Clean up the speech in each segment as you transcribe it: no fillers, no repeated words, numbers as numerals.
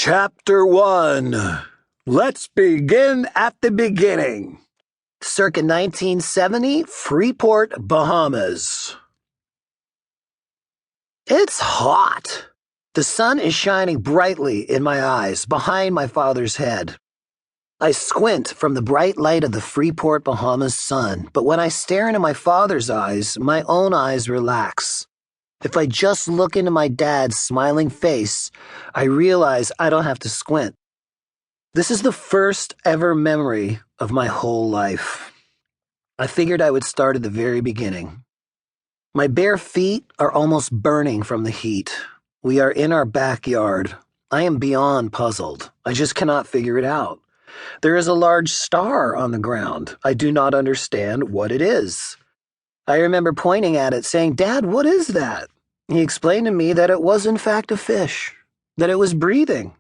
Chapter 1. Let's begin at the beginning. Circa 1970, Freeport, Bahamas. It's hot. The sun is shining brightly in my eyes, behind my father's head. I squint from the bright light of the Freeport, Bahamas sun, but when I stare into my father's eyes, my own eyes relax. If I just look into my dad's smiling face, I realize I don't have to squint. This is the first ever memory of my whole life. I figured I would start at the very beginning. My bare feet are almost burning from the heat. We are in our backyard. I am beyond puzzled. I just cannot figure it out. There is a large star on the ground. I do not understand what it is. I remember pointing at it, saying, "Dad, what is that?" He explained to me that it was in fact a fish, that it was breathing,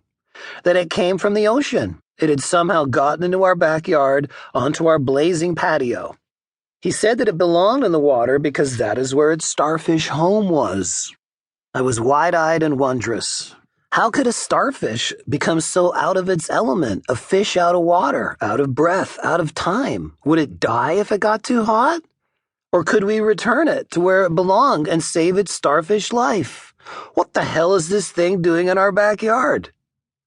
that it came from the ocean. It had somehow gotten into our backyard, onto our blazing patio. He said that it belonged in the water because that is where its starfish home was. I was wide-eyed and wondrous. How could a starfish become so out of its element, a fish out of water, out of breath, out of time? Would it die if it got too hot? Or could we return it to where it belonged and save its starfish life? What the hell is this thing doing in our backyard?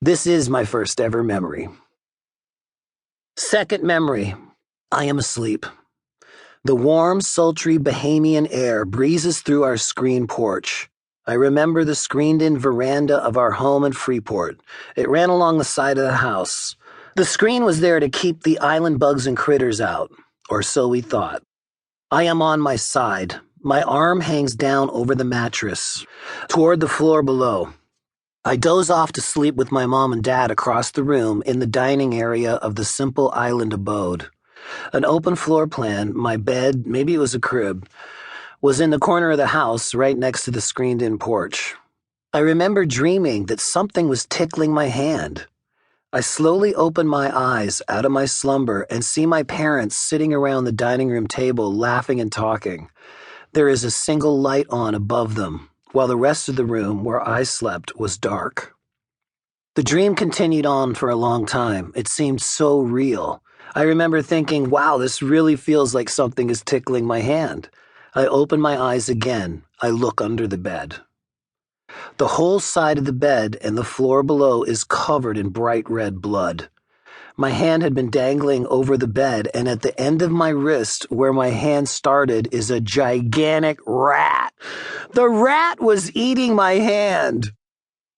This is my first ever memory. Second memory. I am asleep. The warm, sultry Bahamian air breezes through our screen porch. I remember the screened-in veranda of our home in Freeport. It ran along the side of the house. The screen was there to keep the island bugs and critters out, or so we thought. I am on my side. My arm hangs down over the mattress, toward the floor below. I doze off to sleep with my mom and dad across the room in the dining area of the simple island abode. An open floor plan, my bed, maybe it was a crib, was in the corner of the house right next to the screened-in porch. I remember dreaming that something was tickling my hand. I slowly open my eyes out of my slumber and see my parents sitting around the dining room table laughing and talking. There is a single light on above them, while the rest of the room where I slept was dark. The dream continued on for a long time. It seemed so real. I remember thinking, wow, this really feels like something is tickling my hand. I open my eyes again. I look under the bed. The whole side of the bed and the floor below is covered in bright red blood. My hand had been dangling over the bed, and at the end of my wrist, where my hand started, is a gigantic rat. The rat was eating my hand.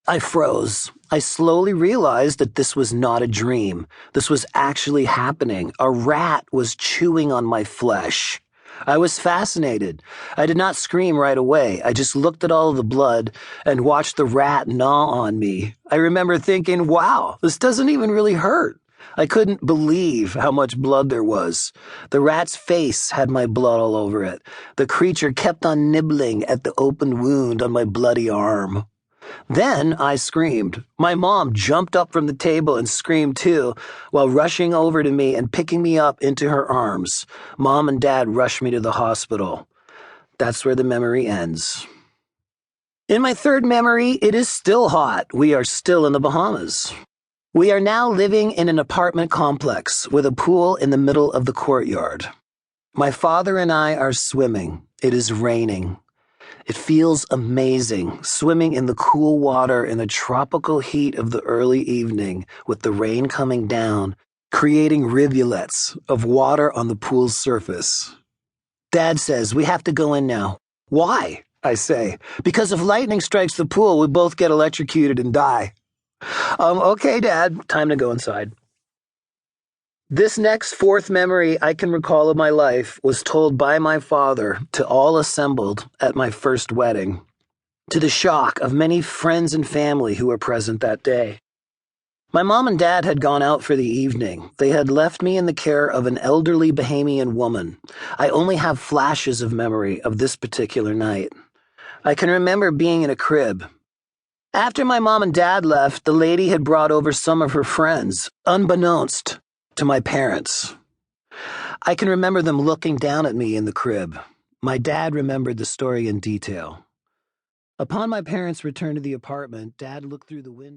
I froze. I slowly realized that this was not a dream. This was actually happening. A rat was chewing on my flesh. I was fascinated. I did not scream right away. I just looked at all of the blood and watched the rat gnaw on me. I remember thinking, wow, this doesn't even really hurt. I couldn't believe how much blood there was. The rat's face had my blood all over it. The creature kept on nibbling at the open wound on my bloody arm. Then I screamed. My mom jumped up from the table and screamed too, while rushing over to me and picking me up into her arms. Mom and Dad rushed me to the hospital. That's where the memory ends. In my third memory, it is still hot. We are still in the Bahamas. We are now living in an apartment complex with a pool in the middle of the courtyard. My father and I are swimming. It is raining. It feels amazing, swimming in the cool water in the tropical heat of the early evening with the rain coming down, creating rivulets of water on the pool's surface. Dad says, "We have to go in now." "Why?" I say. "Because if lightning strikes the pool, we both get electrocuted and die." Okay, Dad, time to go inside. This next fourth memory I can recall of my life was told by my father to all assembled at my first wedding, to the shock of many friends and family who were present that day. My mom and dad had gone out for the evening. They had left me in the care of an elderly Bahamian woman. I only have flashes of memory of this particular night. I can remember being in a crib. After my mom and dad left, the lady had brought over some of her friends, unbeknownst to my parents. I can remember them looking down at me in the crib. My dad remembered the story in detail. Upon my parents' return to the apartment, Dad looked through the window.